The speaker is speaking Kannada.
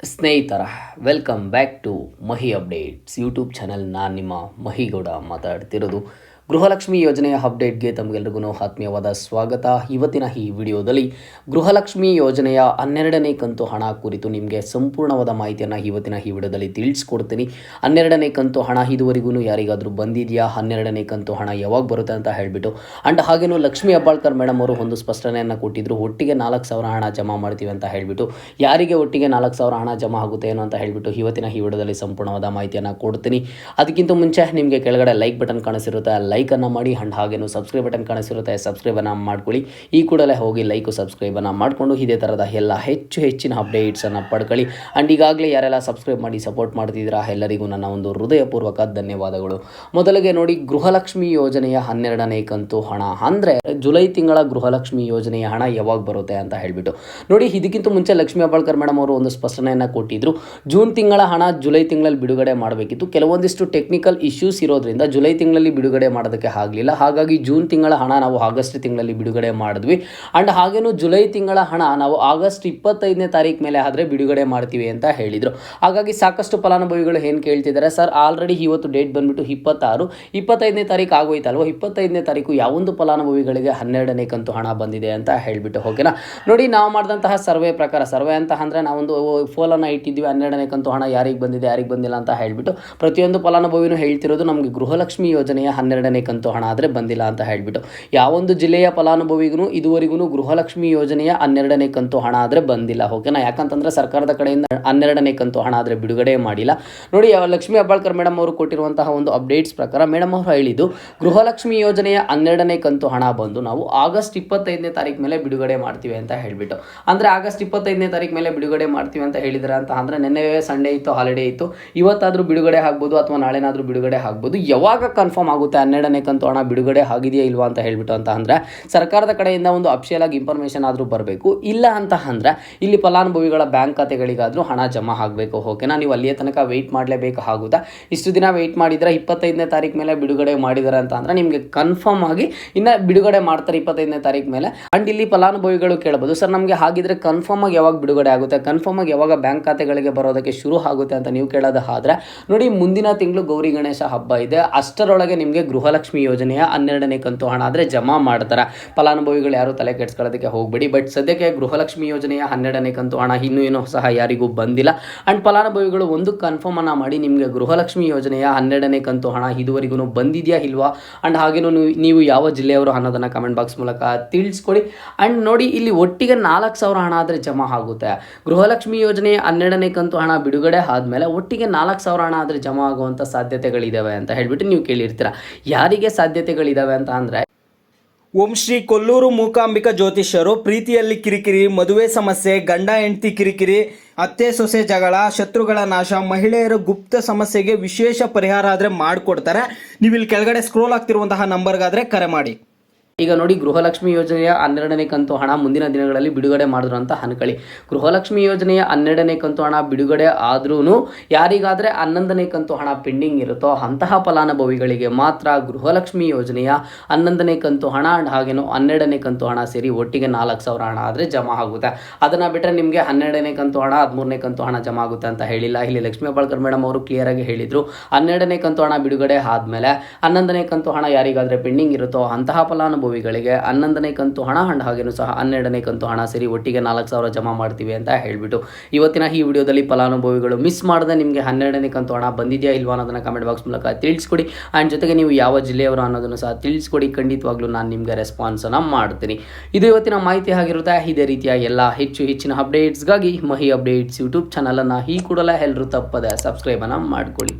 ಸ್ನೇಹಿತರ welcome back to Mahi updates YouTube channel. ನಾನು ನಿಮ್ಮ ಮಹಿಗೌಡ ಮಾತಾಡ್ತಿರೋದು. ಗೃಹಲಕ್ಷ್ಮಿ ಯೋಜನೆಯ ಅಪ್ಡೇಟ್ಗೆ ತಮಗೆಲ್ಲರಿಗೂ ಆತ್ಮೀಯವಾದ ಸ್ವಾಗತ. ಇವತ್ತಿನ ಈ ವಿಡಿಯೋದಲ್ಲಿ ಗೃಹಲಕ್ಷ್ಮಿ ಯೋಜನೆಯ 12ನೇ ಕಂತು ಹಣ ಕುರಿತು ನಿಮಗೆ ಸಂಪೂರ್ಣವಾದ ಮಾಹಿತಿಯನ್ನು ಇವತ್ತಿನ ಈ ವಿಡಿಯೋದಲ್ಲಿ ತಿಳಿಸ್ಕೊಡ್ತೀನಿ. 12ನೇ ಕಂತು ಹಣ ಇದುವರೆಗೂ ಯಾರಿಗಾದರೂ ಬಂದಿದೆಯಾ, 12ನೇ ಕಂತು ಹಣ ಯಾವಾಗ ಬರುತ್ತೆ ಅಂತ ಹೇಳಿಬಿಟ್ಟು, ಆ್ಯಂಡ್ ಹಾಗೇನು ಲಕ್ಷ್ಮೀ ಹೆಬ್ಬಾಳ್ಕರ್ ಮೇಡಮ್ ಅವರು ಒಂದು ಸ್ಪಷ್ಟನೆಯನ್ನು ಕೊಟ್ಟಿದ್ದರು. ಒಟ್ಟಿಗೆ 4,000 ಹಣ ಜಮಾ ಮಾಡ್ತೀವಿ ಅಂತ ಹೇಳಿಬಿಟ್ಟು, ಯಾರಿಗೆ ಒಟ್ಟಿಗೆ 4,000 ಹಣ ಜಮಾ ಆಗುತ್ತೆ ಏನೋ ಅಂತ ಹೇಳಿಬಿಟ್ಟು ಇವತ್ತಿನ ಈ ವಿಡಿಯೋದಲ್ಲಿ ಸಂಪೂರ್ಣವಾದ ಮಾಹಿತಿಯನ್ನು ಕೊಡ್ತೀನಿ. ಅದಕ್ಕಿಂತ ಮುಂಚೆ ನಿಮಗೆ ಕೆಳಗಡೆ ಲೈಕ್ ಬಟನ್ ಕಾಣಿಸಿರುತ್ತೆ, ಲೈಕನ್ನು ಮಾಡಿ. ಆ್ಯಂಡ್ ಹಾಗೇನು ಸಬ್ಸ್ಕ್ರೈಬ್ ಬಟನ್ ಕಾಣಿಸಿರುತ್ತೆ, ಸಬ್ಸ್ಕ್ರೈಬನ್ನು ಮಾಡ್ಕೊಳ್ಳಿ. ಈ ಕೂಡಲೇ ಹೋಗಿ ಲೈಕು ಸಬ್ಸ್ಕ್ರೈಬನ್ನು ಮಾಡಿಕೊಂಡು ಇದೇ ಥರದ ಎಲ್ಲ ಹೆಚ್ಚಿನ ಅಪ್ಡೇಟ್ಸನ್ನು ಪಡ್ಕೊಳ್ಳಿ. ಆ್ಯಂಡ್ ಈಗಾಗಲೇ ಯಾರೆಲ್ಲ ಸಬ್ಸ್ಕ್ರೈಬ್ ಮಾಡಿ ಸಪೋರ್ಟ್ ಮಾಡ್ತಿದ್ದೀರಾ ಎಲ್ಲರಿಗೂ ನನ್ನ ಒಂದು ಹೃದಯಪೂರ್ವಕ ಧನ್ಯವಾದಗಳು. ಮೊದಲಿಗೆ ನೋಡಿ, ಗೃಹಲಕ್ಷ್ಮಿ ಯೋಜನೆಯ 12ನೇ ಕಂತು ಹಣ ಅಂದರೆ ಜುಲೈ ತಿಂಗಳ ಗೃಹಲಕ್ಷ್ಮಿ ಯೋಜನೆಯ ಹಣ ಯಾವಾಗ ಬರುತ್ತೆ ಅಂತ ಹೇಳಿಬಿಟ್ಟು ನೋಡಿ. ಇದಕ್ಕಿಂತ ಮುಂಚೆ ಲಕ್ಷ್ಮೀ ಹೆಬ್ಬಾಳ್ಕರ್ ಮೇಡಮ್ ಅವರು ಒಂದು ಸ್ಪಷ್ಟನೆಯನ್ನು ಕೊಟ್ಟಿದ್ದರು. ಜೂನ್ ತಿಂಗಳ ಹಣ ಜುಲೈ ತಿಂಗಳಲ್ಲಿ ಬಿಡುಗಡೆ ಮಾಡಬೇಕಿತ್ತು. ಕೆಲವೊಂದಿಷ್ಟು ಟೆಕ್ನಿಕಲ್ ಇಶ್ಯೂಸ್ ಇರೋದ್ರಿಂದ ಜುಲೈ ತಿಂಗಳಲ್ಲಿ ಬಿಡುಗಡೆ ಮಾಡೋದಕ್ಕೆ ಆಗಲಿಲ್ಲ. ಹಾಗಾಗಿ ಜೂನ್ ತಿಂಗಳ ಹಣ ನಾವು ಆಗಸ್ಟ್ ತಿಂಗಳಲ್ಲಿ ಬಿಡುಗಡೆ ಮಾಡಿದ್ವಿ. ಆ್ಯಂಡ್ ಹಾಗೇನು ಜುಲೈ ತಿಂಗಳ ಹಣ ನಾವು ಆಗಸ್ಟ್ 25ನೇ ತಾರೀಕು ಮೇಲೆ ಆದರೆ ಬಿಡುಗಡೆ ಮಾಡ್ತೀವಿ ಅಂತ ಹೇಳಿದರು. ಹಾಗಾಗಿ ಸಾಕಷ್ಟು ಫಲಾನುಭವಿಗಳು ಏನು ಕೇಳ್ತಿದ್ದಾರೆ, ಸರ್ ಆಲ್ರೆಡಿ ಇವತ್ತು ಡೇಟ್ ಬಂದುಬಿಟ್ಟು 26, 25ನೇ ತಾರೀಕು ಆಗೋಯ್ತಲ್ವ, 25ನೇ ತಾರೀಕು ಯಾವೊಂದು ಫಲಾನುಭವಿಗಳಿಗೆ 12ನೇ ಕಂತು ಹಣ ಬಂದಿದೆ ಅಂತ ಹೇಳಿಬಿಟ್ಟು. ಓಕೆನಾ. ನೋಡಿ, ನಾವು ಮಾಡಿದಂತಹ ಸರ್ವೆ ಪ್ರಕಾರ, ಸರ್ವೆ ಅಂತ ಅಂದರೆ ನಾವೊಂದು ಫೋಲನ್ನು ಇಟ್ಟಿದ್ವಿ, 12ನೇ ಕಂತು ಹಣ ಯಾರಿಗೆ ಬಂದಿದೆ ಯಾರಿಗೆ ಬಂದಿಲ್ಲ ಅಂತ ಹೇಳಿಬಿಟ್ಟು ಪ್ರತಿಯೊಂದು ಫಲಾನುಭವಿನೂ ಹೇಳ್ತಿರೋದು ನಮಗೆ ಗೃಹಲಕ್ಷ್ಮಿ ಯೋಜನೆಯ 12ನೇ ಕಂತು ಹಣ ಆದರೆ ಬಂದಿಲ್ಲ ಅಂತ ಹೇಳಿಬಿಟ್ಟು. ಯಾವೊಂದು ಜಿಲ್ಲೆಯ ಫಲಾನುಭವಿಗೂ ಇದುವರೆಗೂ ಗೃಹಲಕ್ಷ್ಮಿ ಯೋಜನೆಯ 12ನೇ ಕಂತು ಹಣ ಆದರೆ ಬಂದಿಲ್ಲ. ಓಕೆನಾ. ಯಾಕಂತಂದರೆ ಸರ್ಕಾರದ ಕಡೆಯಿಂದ 12ನೇ ಕಂತು ಹಣ ಆದರೆ ಬಿಡುಗಡೆ ಮಾಡಿಲ್ಲ. ನೋಡಿ, ಲಕ್ಷ್ಮೀ ಹೆಬ್ಬಾಳ್ಕರ್ ಮೇಡಮ್ ಅವರು ಕೊಟ್ಟಿರುವಂತಹ ಒಂದು ಅಪ್ಡೇಟ್ಸ್ ಪ್ರಕಾರ ಮೇಡಮ್ ಅವರು ಹೇಳಿದ್ದು, ಗೃಹಲಕ್ಷ್ಮಿ ಯೋಜನೆಯ 12ನೇ ಕಂತು ಹಣ ಬಂದು ನಾವು ಆಗಸ್ಟ್ 25ನೇ ತಾರೀಕು ಮೇಲೆ ಬಿಡುಗಡೆ ಮಾಡ್ತೀವಿ ಅಂತ ಹೇಳಿಬಿಟ್ಟು. ಅಂದರೆ ಆಗಸ್ಟ್ 25ನೇ ತಾರೀಕು ಮೇಲೆ ಬಿಡುಗಡೆ ಮಾಡ್ತೀವಿ ಅಂತ ಹೇಳಿದರೆ ಅಂತ ಅಂದರೆ ನೆನ್ನೆ ಸಂಡೇ ಇತ್ತು, ಹಾಲಿಡೇ ಇತ್ತು, ಇವತ್ತಾದರೂ ಬಿಡುಗಡೆ ಆಗ್ಬೋದು ಅಥವಾ ನಾಳೆನಾದರೂ ಬಿಡುಗಡೆ ಆಗ್ಬೋದು. ಯಾವಾಗ ಕನ್ಫರ್ಮ್ ಆಗುತ್ತೆ 12ನೇ ಕಂತು ಹಣ ಬಿಡುಗಡೆ ಆಗಿದೆಯಾ ಇಲ್ವಾ ಅಂತ ಹೇಳಿಬಿಟ್ಟು ಅಂತ ಅಂದರೆ ಸರ್ಕಾರದ ಕಡೆಯಿಂದ ಒಂದು ಅಫಿಷಿಯಲ್ ಆಗಿ ಇನ್ಫಾರ್ಮೇಷನ್ ಆದರೂ ಬರಬೇಕು. ಇಲ್ಲ ಅಂತ ಅಂದರೆ ಇಲ್ಲಿ ಫಲಾನುಭವಿಗಳ ಬ್ಯಾಂಕ್ ಖಾತೆಗಳಿಗಾದರೂ ಹಣ ಜಮಾ ಆಗಬೇಕು. ಓಕೆನಾ. ನೀವು ಅಲ್ಲಿಯ ತನಕ ವೆಯ್ಟ್ ಮಾಡಲೇಬೇಕಾಗುತ್ತಾ. ಇಷ್ಟು ದಿನ ವೆಯ್ಟ್ ಮಾಡಿದರೆ 25ನೇ ತಾರೀಕು ಮೇಲೆ ಬಿಡುಗಡೆ ಮಾಡಿದ್ದಾರೆ ಅಂತ ಅಂದರೆ ನಿಮಗೆ ಕನ್ಫರ್ಮ್ ಆಗಿ ಇನ್ನು ಬಿಡುಗಡೆ ಮಾಡ್ತಾರೆ 25ನೇ ತಾರೀಕು ಮೇಲೆ. ಆ್ಯಂಡ್ ಇಲ್ಲಿ ಫಲಾನುಭವಿಗಳು ಕೇಳಬಹುದು, ಸರ್ ನಮಗೆ ಹಾಗಿದ್ರೆ ಕನ್ಫರ್ಮ್ ಆಗಿ ಯಾವಾಗ ಬಿಡುಗಡೆ ಆಗುತ್ತೆ, ಕನ್ಫರ್ಮ್ ಆಗಿ ಯಾವಾಗ ಬ್ಯಾಂಕ್ ಖಾತೆಗಳಿಗೆ ಬರೋದಕ್ಕೆ ಶುರು ಆಗುತ್ತೆ ಅಂತ ನೀವು ಕೇಳೋದಾದರೆ ನೋಡಿ, ಮುಂದಿನ ತಿಂಗಳು ಗೌರಿ ಗಣೇಶ ಹಬ್ಬ ಇದೆ. ಅಷ್ಟರೊಳಗೆ ನಿಮಗೆ ಗೃಹಲಕ್ಷ್ಮಿ ಯೋಜನೆಯ 12ನೇ ಕಂತು ಹಣ ಆದರೆ ಜಮಾ ಮಾಡ್ತಾರೆ. ಫಲಾನುಭವಿಗಳು ಯಾರು ತಲೆ ಕೆಡಿಸ್ಕೊಳ್ಳೋದಕ್ಕೆ ಹೋಗಬೇಡಿ. ಬಟ್ ಸದ್ಯಕ್ಕೆ ಗೃಹಲಕ್ಷ್ಮಿ ಯೋಜನೆಯ 12ನೇ ಕಂತು ಹಣ ಇನ್ನೂ ಸಹ ಯಾರಿಗೂ ಬಂದಿಲ್ಲ. ಆ್ಯಂಡ್ ಫಲಾನುಭವಿಗಳು ಒಂದು ಕನ್ಫರ್ಮ್ ಅನ್ನು ಮಾಡಿ, ನಿಮಗೆ ಗೃಹಲಕ್ಷ್ಮಿ ಯೋಜನೆಯ 12ನೇ ಕಂತು ಹಣ ಇದುವರೆಗೂ ಬಂದಿದೆಯಾ ಇಲ್ವಾ, ಆ್ಯಂಡ್ ಹಾಗೇನು ನೀವು ಯಾವ ಜಿಲ್ಲೆಯವರು ಅನ್ನೋದನ್ನು ಕಮೆಂಟ್ ಬಾಕ್ಸ್ ಮೂಲಕ ತಿಳಿಸ್ಕೊಡಿ. ಆ್ಯಂಡ್ ನೋಡಿ, ಇಲ್ಲಿ ಒಟ್ಟಿಗೆ 4,000 ಹಣ ಆದರೆ ಜಮಾ ಆಗುತ್ತೆ. ಗೃಹಲಕ್ಷ್ಮಿ ಯೋಜನೆಯ 12ನೇ ಕಂತು ಹಣ ಬಿಡುಗಡೆ ಆದಮೇಲೆ ಒಟ್ಟಿಗೆ 4,000 ಹಣ ಆದರೆ ಜಮಾ ಆಗುವಂಥ ಸಾಧ್ಯತೆಗಳಿದ್ದಾವೆ ಅಂತ ಹೇಳಿಬಿಟ್ಟು ನೀವು ಕೇಳಿರ್ತೀರ. ಯಾರಿಗೆ ಸಾಧ್ಯತೆಗಳಿದ್ದಾವೆ ಅಂತ ಅಂದರೆ, ಓಂ ಶ್ರೀ ಕೊಲ್ಲೂರು ಮೂಕಾಂಬಿಕಾ ಜ್ಯೋತಿಷ್ಯರು ಪ್ರೀತಿಯಲ್ಲಿ ಕಿರಿಕಿರಿ, ಮದುವೆ ಸಮಸ್ಯೆ, ಗಂಡ ಹೆಂಡತಿ ಕಿರಿಕಿರಿ, ಅತ್ತೆ ಸೊಸೆ ಜಗಳ, ಶತ್ರುಗಳ ನಾಶ, ಮಹಿಳೆಯರ ಗುಪ್ತ ಸಮಸ್ಯೆಗೆ ವಿಶೇಷ ಪರಿಹಾರ ಆದರೆ ಮಾಡಿಕೊಡ್ತಾರೆ. ನೀವು ಇಲ್ಲಿ ಕೆಳಗಡೆ ಸ್ಕ್ರೋಲ್ ಆಗ್ತಿರುವಂತಹ ನಂಬರ್ಗಾದರೆ ಕರೆ ಮಾಡಿ. ಈಗ ನೋಡಿ, ಗೃಹಲಕ್ಷ್ಮಿ ಯೋಜನೆಯ 12ನೇ ಕಂತು ಹಣ ಮುಂದಿನ ದಿನಗಳಲ್ಲಿ ಬಿಡುಗಡೆ ಮಾಡಿದ್ರು ಅಂತ ಅನ್ಕೊಳ್ಳಿ. ಗೃಹಲಕ್ಷ್ಮಿ ಯೋಜನೆಯ 12ನೇ ಕಂತು ಹಣ ಬಿಡುಗಡೆ ಆದ್ರೂ ಯಾರಿಗಾದರೆ 11ನೇ ಕಂತು ಹಣ ಪೆಂಡಿಂಗ್ ಇರುತ್ತೋ ಅಂತಹ ಫಲಾನುಭವಿಗಳಿಗೆ ಮಾತ್ರ ಗೃಹಲಕ್ಷ್ಮಿ ಯೋಜನೆಯ 11ನೇ ಕಂತು ಹಣ ಆ್ಯಂಡ್ ಹಾಗೇನು 12ನೇ ಕಂತು ಹಣ ಸೇರಿ ಒಟ್ಟಿಗೆ 4,000 ಹಣ ಆದರೆ ಜಮಾ ಆಗುತ್ತೆ. ಅದನ್ನು ಬಿಟ್ಟರೆ ನಿಮಗೆ 12ನೇ ಕಂತು ಹಣ 13ನೇ ಕಂತು ಹಣ ಜಮಾ ಆಗುತ್ತೆ ಅಂತ ಹೇಳಿಲ್ಲ. ಇಲ್ಲಿ ಲಕ್ಷ್ಮೀ ಹೆಬ್ಬಾಳ್ಕರ್ ಮೇಡಮ್ ಅವರು ಕ್ಲಿಯರ್ ಆಗಿ ಹೇಳಿದರು, 12ನೇ ಕಂತು ಹಣ ಬಿಡುಗಡೆ ಆದಮೇಲೆ 11ನೇ ಕಂತು ಹಣ ಯಾರಿಗಾದರೆ ಪೆಂಡಿಂಗ್ ಇರುತ್ತೋ ಅಂತಹ ಫಲಾನುಭವಿಗಳಿಗೆ 11ನೇ ಕಂತು ಹಣ ಆ್ಯಂಡ್ ಹಾಗೇನು ಸಹ 12ನೇ ಕಂತು ಹಣ ಸೇರಿ ಒಟ್ಟಿಗೆ 4,000 ಜಮಾ ಮಾಡ್ತೀವಿ ಅಂತ ಹೇಳಿಬಿಟ್ಟು ಇವತ್ತಿನ ಈ ವಿಡಿಯೋದಲ್ಲಿ ಫಲಾನುಭವಿಗಳು ಮಿಸ್ ಮಾಡದೆ ನಿಮಗೆ 12ನೇ ಕಂತು ಹಣ ಬಂದಿದೆಯಾ ಇಲ್ವಾ ಅನ್ನೋದನ್ನು ಕಮೆಂಟ್ ಬಾಕ್ಸ್ ಮೂಲಕ ತಿಳಿಸ್ಕೊಡಿ. ಆ್ಯಂಡ್ ಜೊತೆಗೆ ನೀವು ಯಾವ ಜಿಲ್ಲೆಯವರು ಅನ್ನೋದನ್ನು ಸಹ ತಿಳಿಸ್ಕೊಡಿ. ಖಂಡಿತವಾಗ್ಲೂ ನಾನು ನಿಮಗೆ ರೆಸ್ಪಾನ್ಸನ್ನು ಮಾಡ್ತೀನಿ. ಇದು ಇವತ್ತಿನ ಮಾಹಿತಿ ಆಗಿರುತ್ತೆ. ಇದೇ ರೀತಿಯ ಎಲ್ಲ ಹೆಚ್ಚಿನ ಅಪ್ಡೇಟ್ಸ್ಗಾಗಿ ಮಹಿ ಅಪ್ಡೇಟ್ಸ್ ಯೂಟ್ಯೂಬ್ ಚಾನಲನ್ನು ಈ ಕೂಡಲೇ ಎಲ್ಲರೂ ತಪ್ಪದೆ ಸಬ್ಸ್ಕ್ರೈಬನ್ನು ಮಾಡ್ಕೊಳ್ಳಿ.